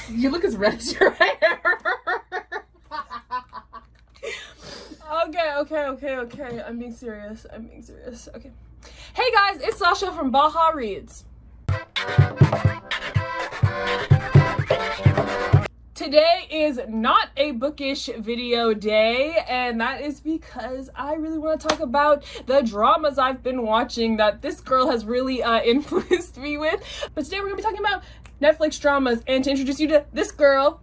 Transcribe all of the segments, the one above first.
You look as red as your hair. Okay. I'm being serious. Okay. Hey guys, it's Sasha from Baha Reads. Today is not a bookish video day, and that is because I really want to talk about the dramas I've been watching that this girl has really influenced me with. But today we're going to be talking about Netflix dramas, and to introduce you to this girl,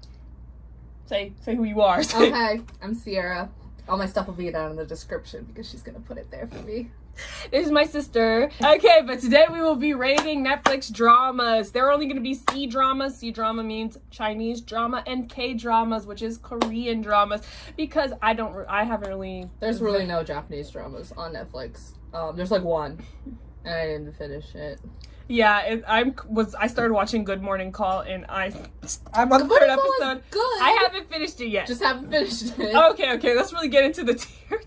say who you are. Okay, I'm Sierra. All my stuff will be down in the description because she's going to put it there for me. This is my sister. Okay, but today we will be rating Netflix dramas. There are only going to be C dramas. C drama means Chinese drama, and K dramas, which is Korean dramas, because I haven't really... There's really no Japanese dramas on Netflix. There's like one, and I didn't finish it. Yeah, I started watching Good Morning Call, and I'm on the third episode. Good. I haven't finished it yet. Just haven't finished it. Okay, let's really get into the tier.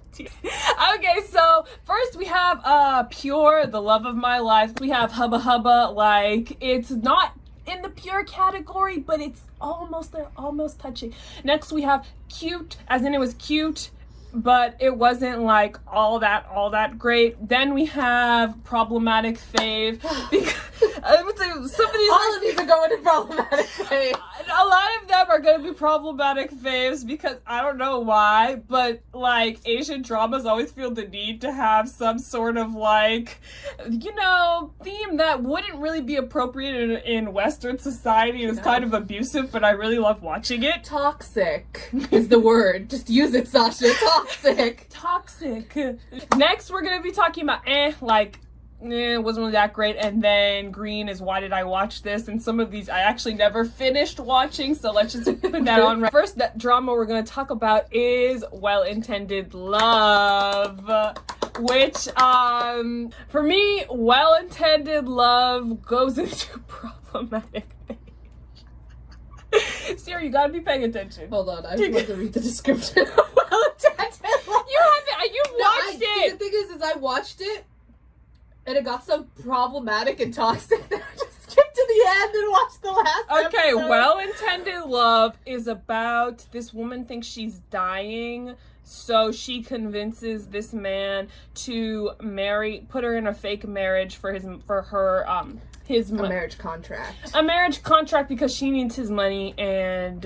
Okay, so first we have Pure, the love of my life. We have Hubba Hubba, like it's not in the pure category, but it's almost there, almost touching. Next we have Cute, as in it was cute, but it wasn't like all that great. Then we have Problematic Fave. Because I would say some of these all of these are going to Problematic Fave. A lot of them are going to be problematic faves because I don't know why, but like Asian dramas always feel the need to have some sort of like, theme that wouldn't really be appropriate in Western society and is kind of abusive, but I really love watching it. Toxic is the word. Just use it, Sasha. Toxic. Next, we're going to be talking about it wasn't really that great, and then green is why did I watch this, and some of these I actually never finished watching, so let's just put that on right. First drama we're going to talk about is Well-Intended Love, which for me, Well-Intended Love goes into problematic things. Sierra, you gotta be paying attention. Hold on, I have to read the description of Well-Intended Love. You've watched it. The thing is I watched it, and it got so problematic and toxic that I just skipped to the end and watched the last Okay, episode. Well-Intended Love is about this woman thinks she's dying, so she convinces this man to put her in a fake marriage for her marriage contract. A marriage contract because she needs his money, and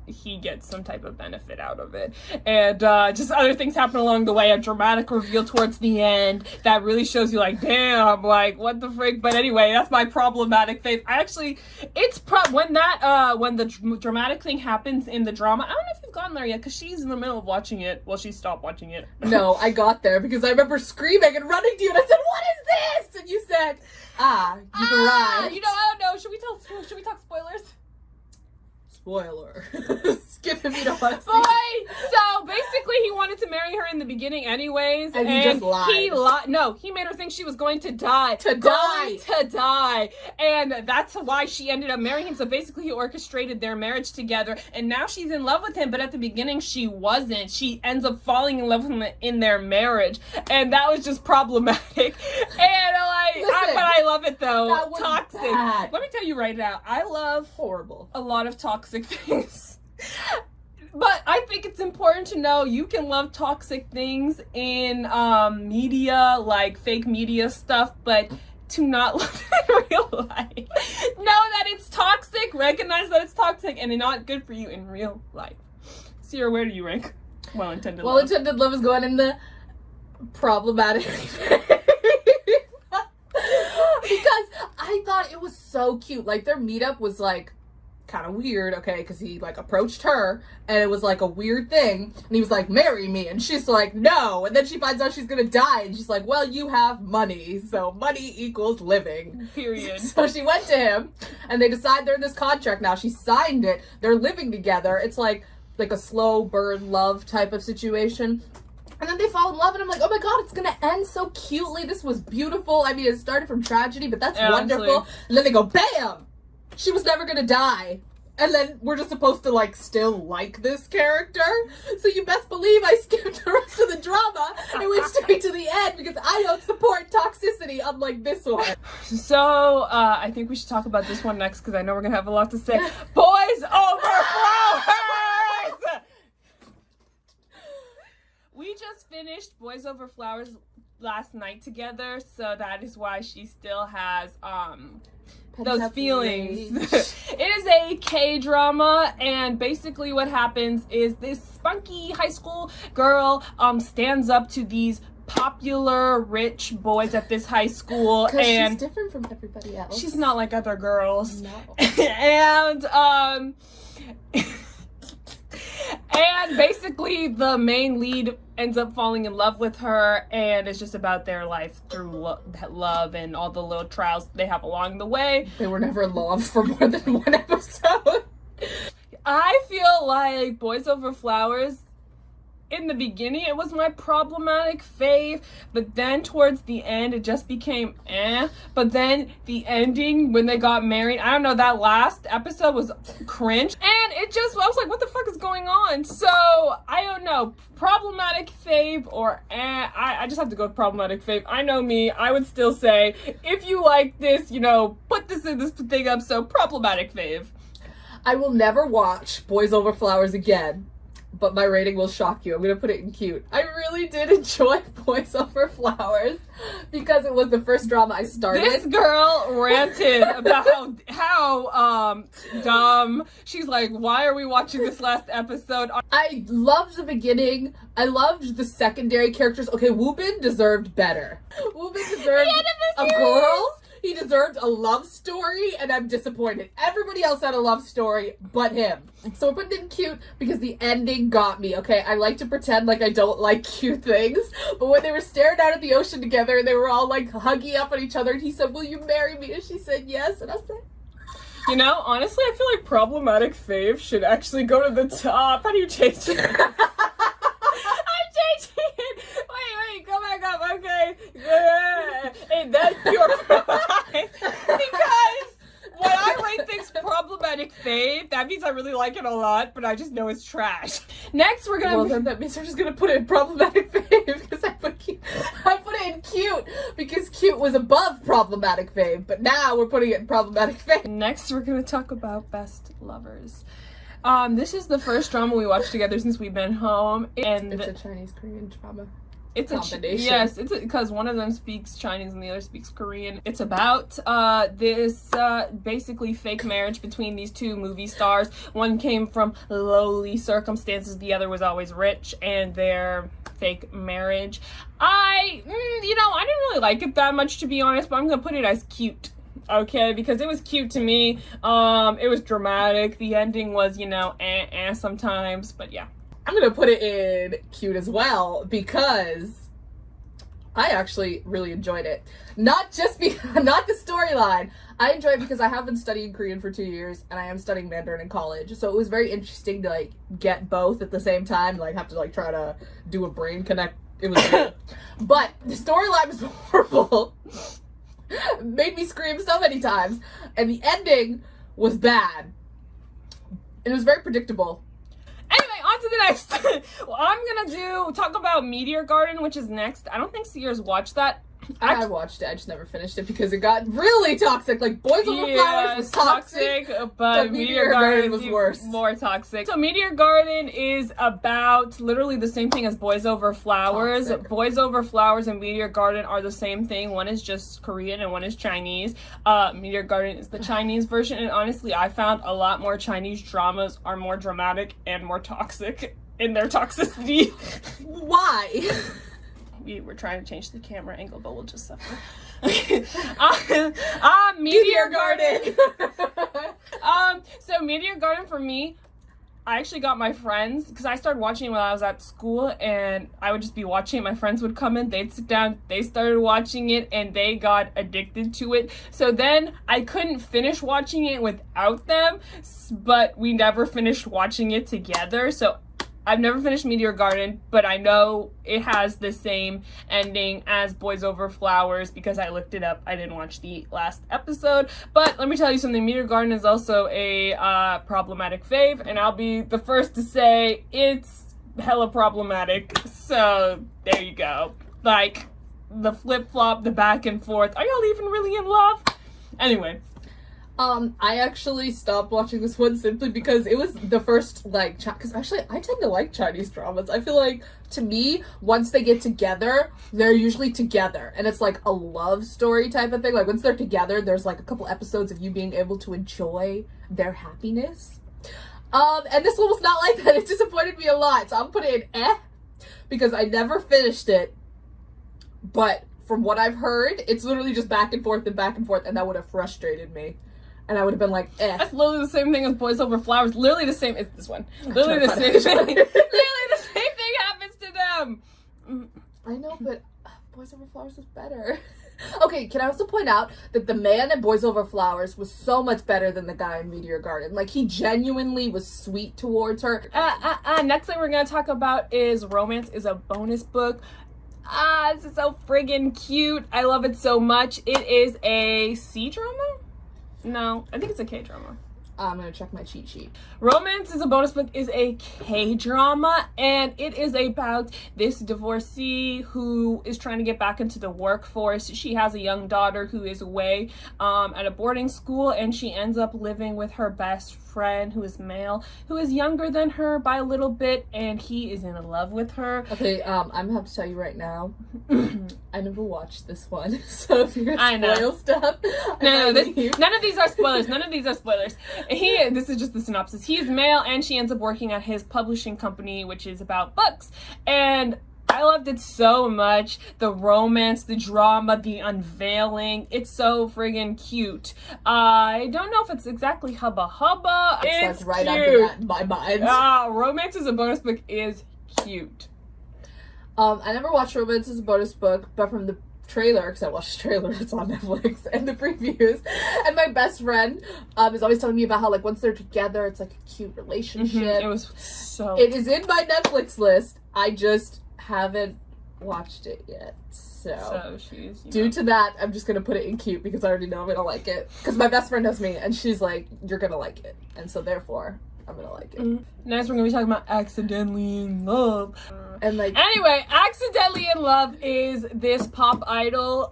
he gets some type of benefit out of it. And just other things happen along the way. A dramatic reveal towards the end that really shows you like, damn, like what the frick. But anyway, that's my problematic faith. When the dramatic thing happens in the drama, I don't know if you've gotten there yet because she's in the middle of watching it. Well, she stopped watching it. No, I got there because I remember screaming and running to you, and I said, "What is this?" And you said, you've arrived. I don't know. Should we talk spoilers? Spoiler. Skip if you don't want to see. Boy, so basically he wanted to marry her in the beginning anyways. And he just lied. No, he made her think she was going to die. To die. And that's why she ended up marrying him. So basically he orchestrated their marriage together. And now she's in love with him. But at the beginning she wasn't. She ends up falling in love with him in their marriage. And that was just problematic. And but I love it though. That was toxic. Bad. Let me tell you right now, I love horrible a lot of toxic things. But I think it's important to know you can love toxic things in media, like fake media stuff, but to not love it in real life. Know that it's toxic, recognize that it's toxic, and it's not good for you in real life. Sierra, where do you rank Well-Intended Love? Well-Intended Love is going in the problematic because I thought it was so cute. Like their meetup was like kind of weird, okay, because he like approached her and it was like a weird thing, and he was like, "Marry me," and she's like, "No," and then she finds out she's gonna die, and she's like, "Well, you have money, so money equals living, period." So she went to him and they decide they're in this contract now. She signed it, they're living together. It's like a slow burn love type of situation. And then they fall in love, and I'm like, oh my god, it's gonna end so cutely. This was beautiful. I mean, it started from tragedy, but that's wonderful. And then they go, bam! She was never gonna die. and then we're just supposed to, like, still like this character. So you best believe I skipped the rest of the drama and went straight to the end because I don't support toxicity unlike this one. So, I think we should talk about this one next because I know we're gonna have a lot to say. Boys Over Flowers! We just finished Boys Over Flowers last night together, so that is why she still has, those feelings. It is a K-drama, and basically what happens is this spunky high school girl stands up to these popular rich boys at this high school, and she's different from everybody else. She's not like other girls. No. And and basically the main lead ends up falling in love with her, and it's just about their life through love and all the little trials they have along the way. They were never in love for more than one episode. I feel like Boys Over Flowers, in the beginning, it was my problematic fave, but then towards the end, it just became eh. But then the ending, when they got married, I don't know, that last episode was cringe. And it just, I was like, what the fuck is going on? So, I don't know, problematic fave or eh. I just have to go with problematic fave. I know me, I would still say, if you like this, you know, put this in this thing up, so problematic fave. I will never watch Boys Over Flowers again, but my rating will shock you. I'm gonna put it in cute. I really did enjoy Boys Over Flowers because it was the first drama I started. This girl ranted about how dumb. She's like, why are we watching this last episode? I loved the beginning. I loved the secondary characters. Okay, Woobin deserved better. Woobin deserved a girl. He deserved a love story, and I'm disappointed. Everybody else had a love story but him. So I put it in cute because the ending got me, okay? I like to pretend like I don't like cute things, but when they were staring out at the ocean together and they were all like hugging up on each other, and he said, will you marry me? And she said yes, and I said... You know, honestly, I feel like problematic fave should actually go to the top. How do you change it? I'm changing it. Wait, go back up. Okay. And then pure pride. Because when I rate things problematic fave, that means I really like it a lot, but I just know it's trash. Next, we're gonna... Well, then that means we're just gonna put it in problematic fave because I put it in cute because cute was above problematic fave, but now we're putting it in problematic fave. Next, we're gonna talk about best lovers. This is the first drama we watched together since we've been home, and it's a Chinese-Korean drama. It's combination. Yes, it's because one of them speaks Chinese and the other speaks Korean. It's about this basically fake marriage between these two movie stars. One came from lowly circumstances, the other was always rich, and their fake marriage. I didn't really like it that much, to be honest, but I'm gonna put it as cute. Okay, because it was cute to me. It was dramatic. The ending was, sometimes, but yeah. I'm gonna put it in cute as well because I actually really enjoyed it. Not the storyline. I enjoyed it because I have been studying Korean for 2 years and I am studying Mandarin in college. So it was very interesting to like get both at the same time, like have to like try to do a brain connect. It was good. But the storyline was horrible. Made me scream so many times. And the ending was bad. And it was very predictable. Anyway, on to the next. Well, I'm gonna talk about Meteor Garden, which is next. I don't think Sears watched that. I watched it. I just never finished it because it got really toxic. Like Boys Over Flowers was toxic, but Meteor Garden was worse. More toxic. So Meteor Garden is about literally the same thing as Boys Over Flowers. Toxic. Boys Over Flowers and Meteor Garden are the same thing. One is just Korean and one is Chinese. Meteor Garden is the Chinese version, and honestly, I found a lot more Chinese dramas are more dramatic and more toxic in their toxicity. Why? We were trying to change the camera angle, but we'll just suffer. Meteor Garden. So Meteor Garden for me, I actually got my friends, because I started watching it when I was at school, and I would just be watching it. My friends would come in, they'd sit down, they started watching it, and they got addicted to it. So then I couldn't finish watching it without them, but we never finished watching it together. So I've never finished Meteor Garden, but I know it has the same ending as Boys Over Flowers because I looked it up. I didn't watch the last episode, but let me tell you something. Meteor Garden is also a problematic fave, and I'll be the first to say it's hella problematic. So there you go. Like the flip-flop, the back and forth. Are y'all even really in love? Anyway. I actually stopped watching this one simply because it was the first, like, because actually I tend to like Chinese dramas. I feel like, to me, once they get together, they're usually together. And it's like a love story type of thing. Like, once they're together, there's like a couple episodes of you being able to enjoy their happiness. And this one was not like that. It disappointed me a lot. So I'm putting an because I never finished it. But from what I've heard, it's literally just back and forth, and that would have frustrated me. And I would have been like, That's literally the same thing as Boys Over Flowers. Literally the same. It's this one. Literally the same thing. Literally the same thing happens to them. I know, but Boys Over Flowers was better. Okay, can I also point out that the man in Boys Over Flowers was so much better than the guy in Meteor Garden. Like, he genuinely was sweet towards her. Next thing we're going to talk about is Romance is a Bonus Book. This is so friggin' cute. I love it so much. It is a C-drama? No, I think it's a K-drama. I'm gonna check my cheat sheet. Romance is a Bonus Book is a K-drama, and it is about this divorcee who is trying to get back into the workforce. She has a young daughter who is away at a boarding school, and she ends up living with her best friend, who is male, who is younger than her by a little bit, and he is in love with her. Okay, I'm gonna have to tell you right now, I never watched this one, so if you're gonna spoil stuff, none of these are spoilers. None of these are spoilers. This is just the synopsis. He's male, and she ends up working at his publishing company, which is about books. And I loved it so much. The romance, the drama, the unveiling. It's so friggin' cute. I don't know if it's exactly Hubba Hubba. It's like right cute. under that in my mind. Romance is a Bonus Book is cute. I never watched Romance as a Bonus Book, but from the trailer, because I watched the trailer, it's on Netflix, and the previews, and my best friend is always telling me about how, like, once they're together, it's like a cute relationship. It was so It is in my Netflix list. I just haven't watched it yet. So she's due to that, I'm just gonna put it in cute because I already know I'm gonna like it. Because my best friend knows me, and she's like, "You're gonna like it," and so therefore, I'm gonna like it. Next, we're gonna be talking about Accidentally in Love. And like, anyway, Accidentally in Love is this pop idol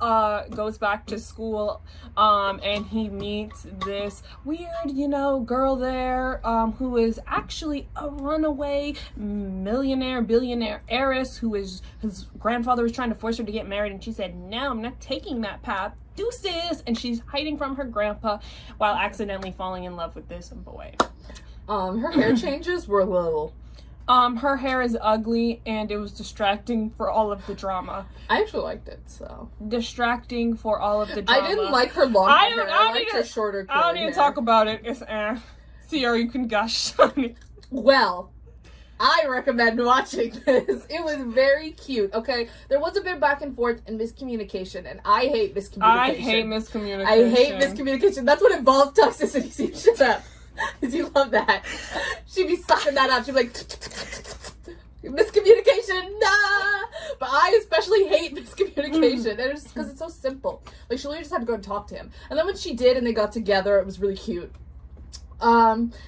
goes back to school, and he meets this weird, girl there, who is actually a runaway millionaire, billionaire heiress who is, his grandfather was trying to force her to get married, and she said, "No, I'm not taking that path. Deuces," and she's hiding from her grandpa while accidentally falling in love with this boy. her hair changes were a little. Her hair is ugly, and it was distracting for all of the drama. I actually liked it, so. Distracting for all of the drama. I didn't like her long hair. I liked her shorter curly I don't need to talk about it. It's Sierra, you can gush. Well, I recommend watching this. It was very cute, okay? There was a bit of back and forth and miscommunication, and I hate miscommunication. I hate miscommunication. That's what involved toxicity. Shut up. Because you love that. She'd be sucking that up. She'd be like, miscommunication, nah! But I especially hate miscommunication. And it's just because it's so simple. Like, she literally just had to go and talk to him. And then when she did and they got together, it was really cute.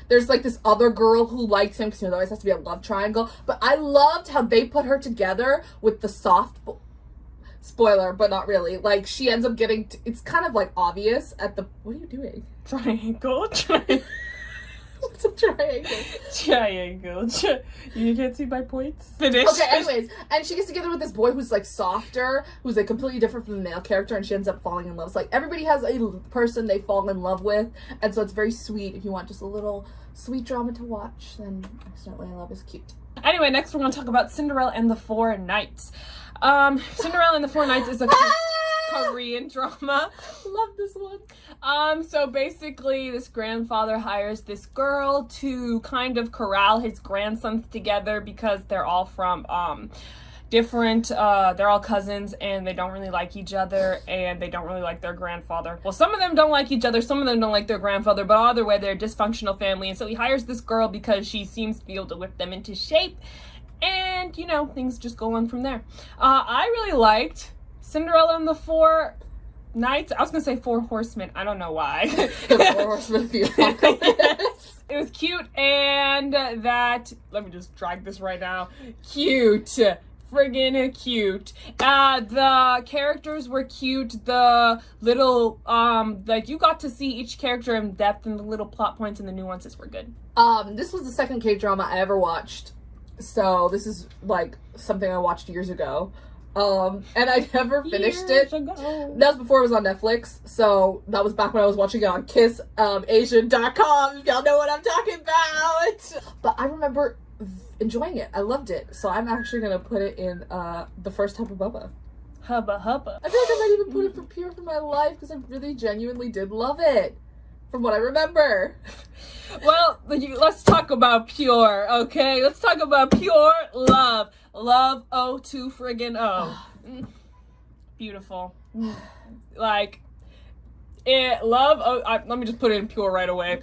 There's like this other girl who likes him because there always has to be a love triangle. But I loved how they put her together with the soft spoiler, but not really. Like, she ends up getting it's kind of like obvious at the what are you doing? Triangle. What's a triangle? Triangle. You can't see my points. Finish. Okay, anyways, and she gets together with this boy who's like softer, who's like completely different from the male character, and she ends up falling in love. So, like, everybody has a person they fall in love with, and so it's very sweet. If you want just a little sweet drama to watch, then Accidentally in Love is cute. Anyway, next we're going to talk about Cinderella and the Four Knights. Cinderella and the Four Knights is a Korean drama. Love this one. So basically this grandfather hires this girl to kind of corral his grandsons together because they're all from different, they're all cousins, and they don't really like each other, and they don't really like their grandfather. Well, some of them don't like each other, some of them don't like their grandfather, but either way, they're a dysfunctional family, and so he hires this girl because she seems to be able to whip them into shape, and, you know, things just go on from there. I really liked Cinderella and the Four Knights. I was gonna say Four Horsemen. I don't know why. The Four Horsemen of the Apocalypse. Yes. It was cute, and that, let me just drag this right now. Cute. Friggin' cute. The characters were cute. The little, like, you got to see each character in depth, and the little plot points and the nuances were good. This was the second K-drama I ever watched. So this is, like, something I watched years ago. And I never finished it. That was before it was on Netflix. So that was back when I was watching it on KissAsian.com. Y'all know what I'm talking about. But I remember enjoying it. I loved it. So I'm actually going to put it in the first Hubba Bubba. Hubba Hubba. I feel like I might even put it for Pure for My Life because I really genuinely did love it. From what I remember. Well, let's talk about Pure, okay? Let's talk about pure love. Love O2 friggin' O. Beautiful. Like, let me just put it in Pure right away.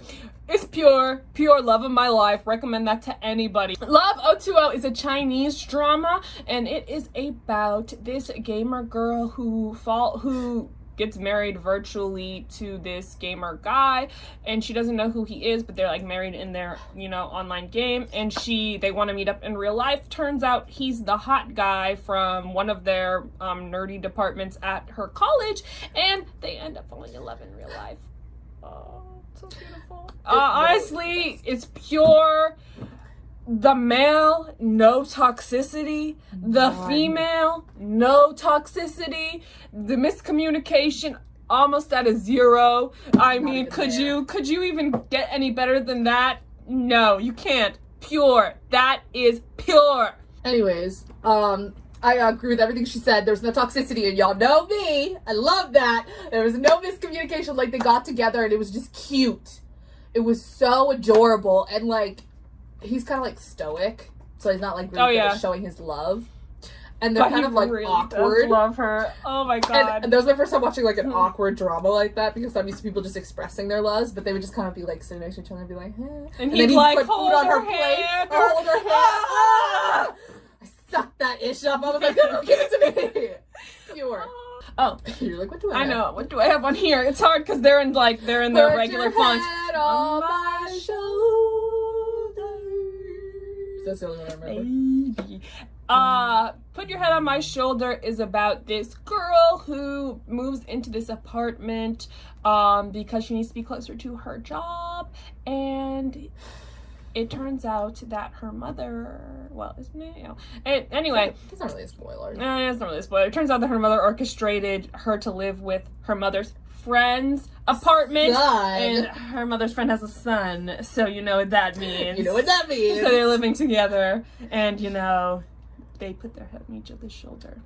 It's pure love of my life. Recommend that to anybody. Love O2O is a Chinese drama, and it is about this gamer girl who gets married virtually to this gamer guy, and she doesn't know who he is, but they're like married in their, you know, online game, and they want to meet up in real life. Turns out he's the hot guy from one of their nerdy departments at her college, and they end up falling in love in real life. Oh, so beautiful. Honestly, it's pure. The male, no toxicity. The female, no toxicity. The miscommunication, almost at a 0. I mean, could you even get any better than that? No, you can't. Pure. That is pure. Anyways, I agree with everything she said. There's no toxicity, and y'all know me. I love that. There was no miscommunication. Like, they got together, and it was just cute. It was so adorable, and like, he's kind of like stoic, so he's not like really good at showing his love. And they're kind of like really awkward. Love her. Oh my god. And that was my first time watching like an awkward drama like that, because I'm used to people just expressing their loves, but they would just kind of be like sitting next to each other and be like, eh. And he'd like put hold food on her hand, plate or hold her hand. Ah! I sucked that ish up. I was like, no, give it to me. Pure. Oh, you're like, what do I have? I know. What do I have on here? It's hard because they're in their regular font. On my shoulders. That's the only one I remember. Baby. Put Your Head on My Shoulder is about this girl who moves into this apartment because she needs to be closer to her job, and it turns out that her mother, well, isn't it? Yeah. Anyway. That's not really a spoiler. It's not really a spoiler. It turns out that her mother orchestrated her to live with her mother's friend's apartment. And her mother's friend has a son. So you know what that means. You know what that means. So they're living together. And, you know, they put their head on each other's shoulder.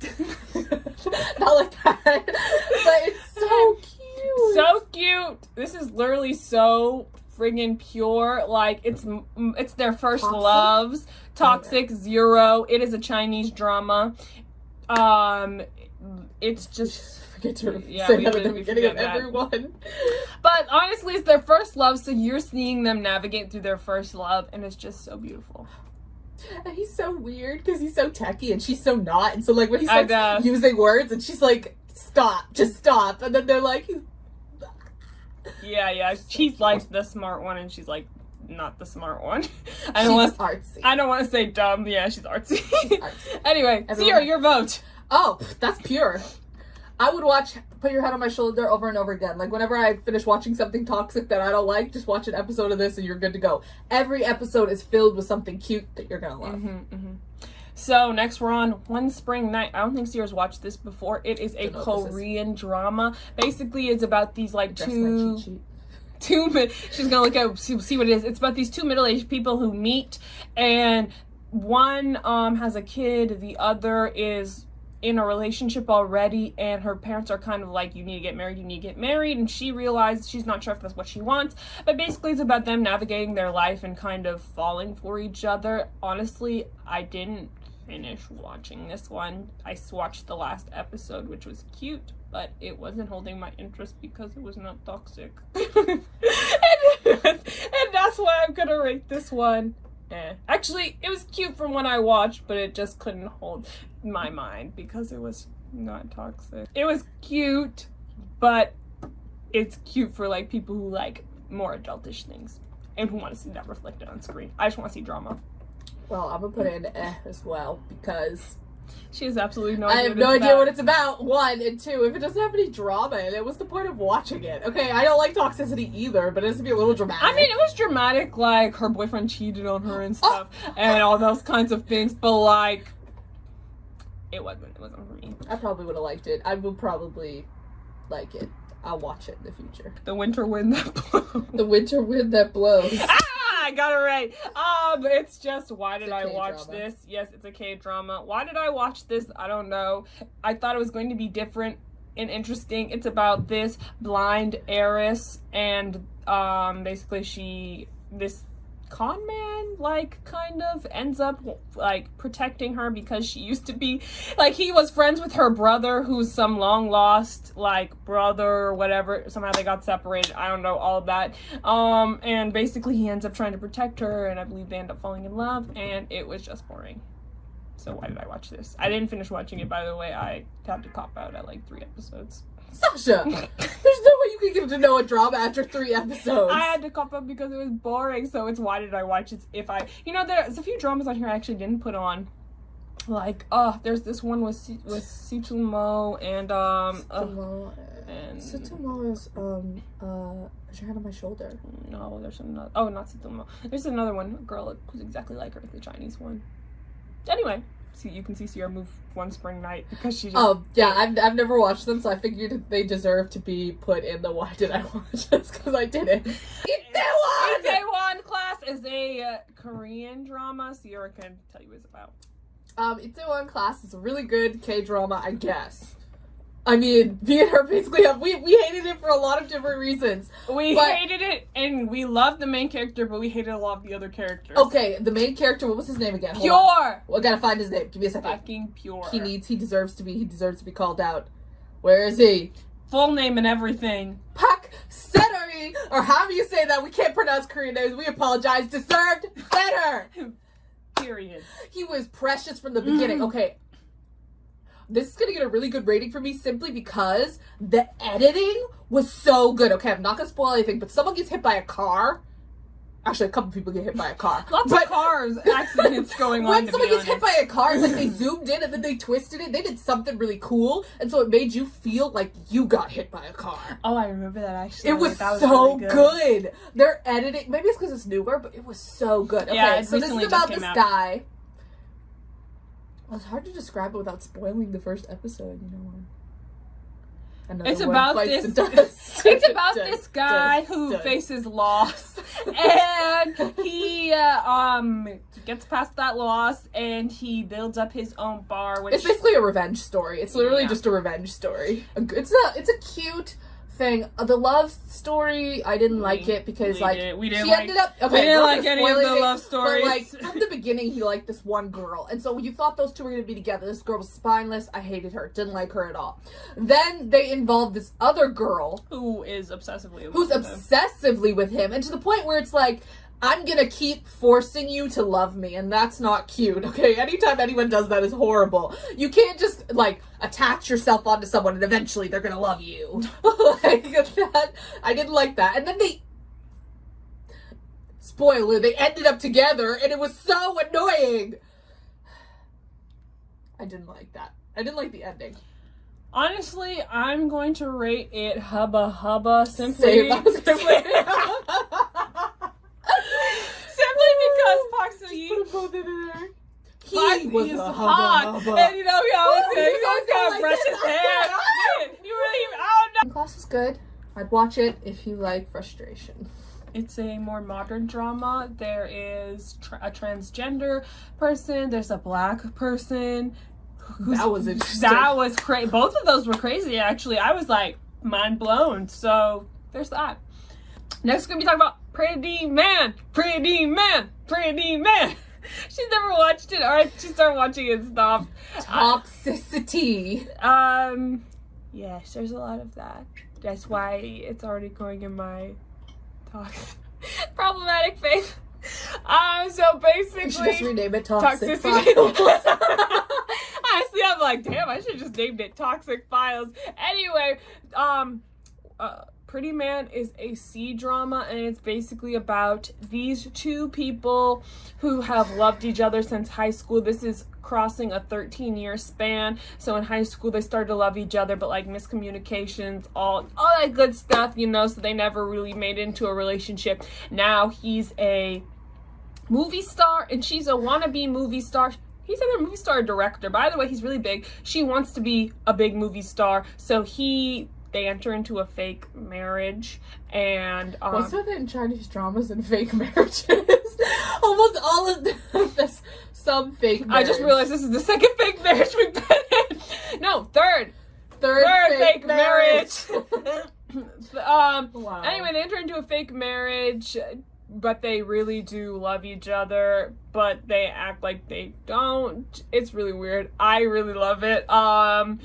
Not like that. But it's so cute. So cute. This is literally so friggin' pure. Like, it's their first loves. Toxic, 0. It is a Chinese drama. It's just forget to say that at the beginning of everyone. But honestly, it's their first love, so you're seeing them navigate through their first love, and it's just so beautiful. And he's so weird because he's so techie and she's so not. And so like when he starts using words and she's like, stop, just stop. And then they're like, yeah. She's like the smart one and she's like not the smart one. She's artsy. I don't want to say dumb. Yeah, she's artsy. Artsy. Anyway, Sierra, your vote. Oh, that's pure. I would watch Put Your Head on My Shoulder over and over again. Like, whenever I finish watching something toxic that I don't like, just watch an episode of this and you're good to go. Every episode is filled with something cute that you're gonna love. So, next we're on One Spring Night. I don't think Sierra's watched this before. It is a Korean drama. Basically, it's about these, like, she's gonna look at, see what it is. It's about these two middle-aged people who meet, and one has a kid, the other is in a relationship already, and her parents are kind of like, you need to get married, and she realized she's not sure if that's what she wants, but basically it's about them navigating their life and kind of falling for each other. Honestly, I didn't finish watching this one. I watched the last episode, which was cute, but it wasn't holding my interest because it was not toxic. and that's why I'm gonna rate this one. Actually, it was cute from when I watched, but it just couldn't hold my mind because it was not toxic. It was cute, but it's cute for like people who like more adultish things and who want to see that reflected on screen. I just want to see drama. Well, I'm gonna put it in as well because she has absolutely no idea. I have no idea what it's about. One, and two, if it doesn't have any drama in it, what's the point of watching it? Okay, I don't like toxicity either, but it has to be a little dramatic. I mean, it was dramatic, like her boyfriend cheated on her and stuff, and all those kinds of things. But like, it wasn't for me. I probably would have liked it. I would probably like it. I'll watch it in the future. The winter wind that blows. The winter wind that blows. I got it right. It's just, why did I watch K-drama. this? Yes, it's a K-drama. Why did I watch this? I don't know. I thought it was going to be different and interesting. It's about this blind heiress, and basically this con man, like, kind of ends up like protecting her because she used to be like, he was friends with her brother who's some long lost like brother or whatever. Somehow they got separated. I don't know all of that. And basically he ends up trying to protect her, and I believe they end up falling in love, and it was just boring. So why did I watch this? I didn't finish watching it, by the way. I had to cop out at like 3 episodes. Sasha, there's no way you can get to know a drama after 3 episodes. I had to cop up because it was boring, so it's why did I watch it? If I, there's a few dramas on here I actually didn't put on. Like, there's this one with Situmo and Situmo is Your Hand on My Shoulder. No, there's another. Oh, not Situmo. There's another one, a girl who's exactly like her, the Chinese one. Anyway. You can see Sierra move one spring night because she just... Oh, yeah, I've never watched them, so I figured they deserve to be put in the why did I watch this, because I didn't. Itaewon Class is a Korean drama. Sierra can tell you what it's about. Itaewon Class is a really good K-drama, I guess. I mean, me and her basically we hated it for a lot of different reasons. We hated it, and we loved the main character, but we hated a lot of the other characters. Okay, the main character, what was his name again? Pure! Well, I gotta find his name. Give me a second. Fucking Pure. He deserves to be called out. Where is he? Full name and everything. Pak Setari, or however you say that. We can't pronounce Korean names. We apologize. Deserved better. Period. He was precious from the beginning. Okay. This is gonna get a really good rating for me simply because the editing was so good. Okay, I'm not gonna spoil anything, but someone gets hit by a car. Actually, a couple people get hit by a car. Lots of cars accidents going on. When someone gets hit by a car, it's like they zoomed in and then they twisted it. They did something really cool, and so it made you feel like you got hit by a car. Oh, I remember that actually. It was that was so really good. Their editing, maybe it's because it's newer, but it was so good. Okay, yeah, so this is about this guy. Well, it's hard to describe it without spoiling the first episode, you know. It's about this guy who faces loss, and he gets past that loss, and he builds up his own bar. Which it's basically a revenge story. It's literally just a revenge story. It's a cute thing. The love story, I didn't like it because we didn't we didn't like any of the love stories. But like from the beginning, he liked this one girl, and so you thought those two were gonna be together. This girl was spineless. I hated her. Didn't like her at all. Then they involved this other girl who is obsessively with him, and to the point where it's like, I'm gonna keep forcing you to love me, and that's not cute, okay? Anytime anyone does that is horrible. You can't just, like, attach yourself onto someone and eventually they're gonna love you. Like, that, I didn't like that. And then spoiler, they ended up together, and it was so annoying. I didn't like that. I didn't like the ending. Honestly, I'm going to rate it Hubba Hubba simply because Park Soo-yi, he was a hot, hubba. and he always got to brush his hair. You really, I don't know. Class is good. I'd watch it if you like frustration. It's a more modern drama. There is a transgender person. There's a black person. That was interesting. That was crazy. Both of those were crazy, actually. I was like mind blown. So there's that. Next, we're gonna be talking about Pretty Man. Pretty Man. Pretty Man. She's never watched it. All right, she started watching it and stopped. Toxicity. Yes, there's a lot of that. That's why it's already going in my problematic phase. So basically, You should just rename it Toxic toxicity. Files. Honestly, I'm like, damn, I should just named it Toxic Files. Anyway, Pretty Man is a C drama, and it's basically about these two people who have loved each other since high school. This is crossing a 13-year span. So in high school, they started to love each other, but like miscommunications, all that good stuff, you know, so they never really made it into a relationship. Now he's a movie star, and she's a wannabe movie star. He's either a movie star or director. By the way, he's really big. She wants to be a big movie star, so they enter into a fake marriage, and what's with it in Chinese dramas and fake marriages? Almost all of this, some fake marriage. I just realized this is the second fake marriage we've been in. No, third fake marriage. Wow. Anyway, they enter into a fake marriage, but they really do love each other, but they act like they don't. It's really weird. I really love it. The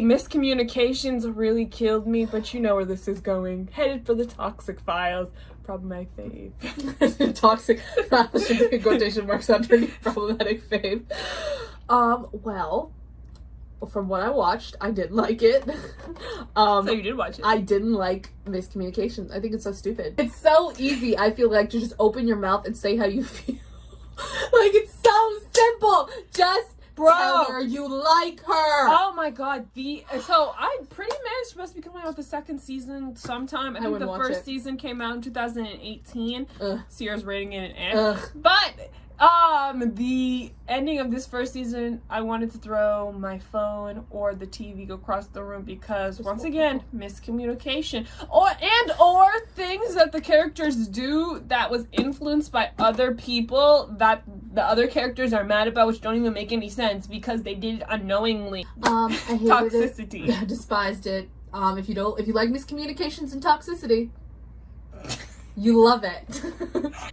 miscommunications really killed me, but you know where this is going. Headed for the Toxic Files. Problematic fave. Toxic Files should be quotation marks underneath problematic fave. Well, from what I watched, I didn't like it. So you did watch it. I didn't like miscommunication. I think it's so stupid. It's so easy, I feel like, to just open your mouth and say how you feel. Like, it's so simple. Just tell her you like her. Oh my god. So I'm Pretty Man is supposed to be coming out with the second season sometime. I think the first season came out in 2018. Sierra's rating it an F. But the ending of this first season, I wanted to throw my phone or the TV across the room because once again, miscommunication or things that the characters do that was influenced by other people that the other characters are mad about, which don't even make any sense because they did it unknowingly. I hated toxicity. I despised it. If you like miscommunications and toxicity, you love it.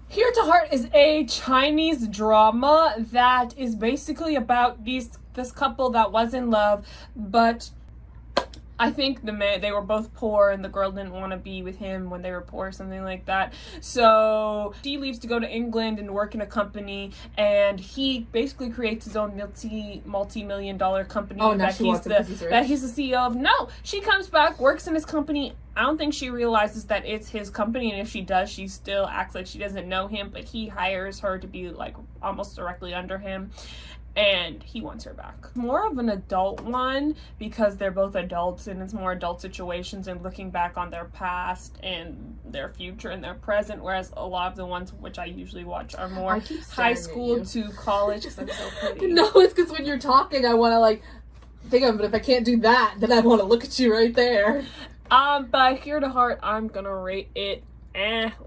Here to Heart is a Chinese drama that is basically about this couple that was in love, but I think they were both poor and the girl didn't want to be with him when they were poor, something like that. So she leaves to go to England and work in a company, and he basically creates his own multi-million-dollar company that he's the CEO of. No, she comes back, works in his company. I don't think she realizes that it's his company, and if she does, she still acts like she doesn't know him, but he hires her to be like almost directly under him. And he wants her back. More of an adult one because they're both adults and it's more adult situations and looking back on their past and their future and their present, whereas a lot of the ones which I usually watch are more high school to college because I'm so pretty. No, it's because when you're talking, I want to like think of it, but if I can't do that, then I want to look at you right there. But Here to Heart, I'm gonna rate it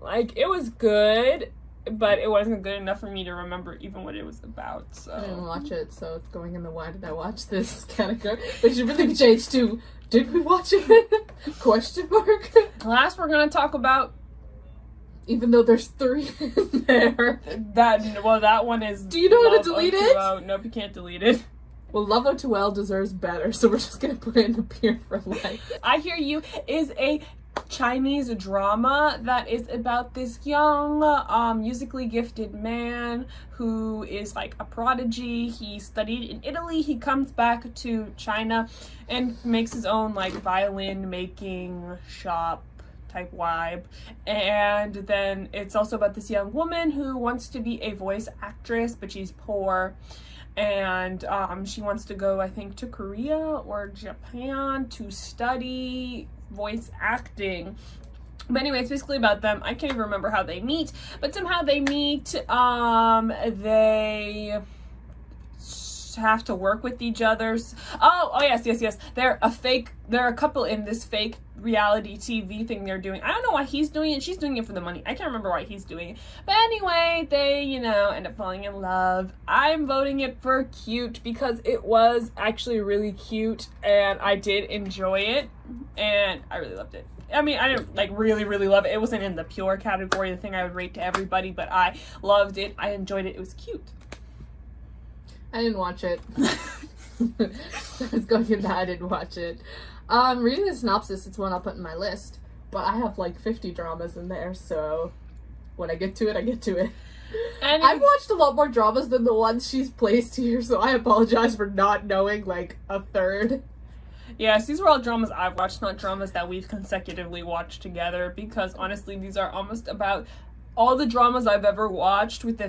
like it was good, but it wasn't good enough for me to remember even what it was about. So I didn't watch it, so it's going in the why did I watch this category. It should really be changed to did we watch it? Question mark. Last we're gonna talk about, even though there's 3 in there. That one is. Do you know how to delete it? Nope, you can't delete it. Well, Love O2L deserves better, so we're just gonna put it in the Peer for Life. I Hear You is a Chinese drama that is about this young, musically gifted man who is like a prodigy. He studied in Italy. He comes back to China and makes his own like violin making shop type vibe. And then it's also about this young woman who wants to be a voice actress, but she's poor. And she wants to go, I think, to Korea or Japan to study voice acting. But anyway, it's basically about them. I can't even remember how they meet, but somehow they meet. They have to work with each other. Oh yes. They're a couple in this fake reality TV thing they're doing. I don't know why he's doing it. She's doing it for the money. I can't remember why he's doing it. But anyway, they, end up falling in love. I'm voting it for cute because it was actually really cute and I did enjoy it and I really loved it. I mean, I didn't like really love it. It wasn't in the pure category, the thing I would rate to everybody, but I loved it. I enjoyed it. It was cute. I didn't watch it. So I was going in that I didn't watch it. Reading the synopsis, it's one I'll put in my list, but I have like 50 dramas in there, so when I get to it, I get to it. And I've watched a lot more dramas than the ones she's placed here, so I apologize for not knowing like a third. Yes, these were all dramas I've watched, not dramas that we've consecutively watched together, because honestly, these are almost about all the dramas I've ever watched, with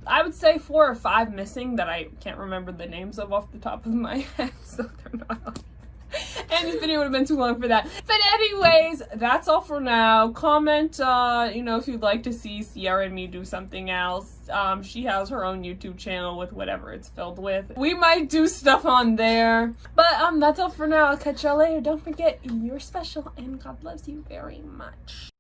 I would say 4 or 5 missing that I can't remember the names of off the top of my head, so they're not on. And this video would have been too long for that. But anyways, that's all for now. Comment, if you'd like to see Sierra and me do something else. She has her own YouTube channel with whatever it's filled with. We might do stuff on there. But that's all for now. I'll catch y'all later. Don't forget, you're special and God loves you very much.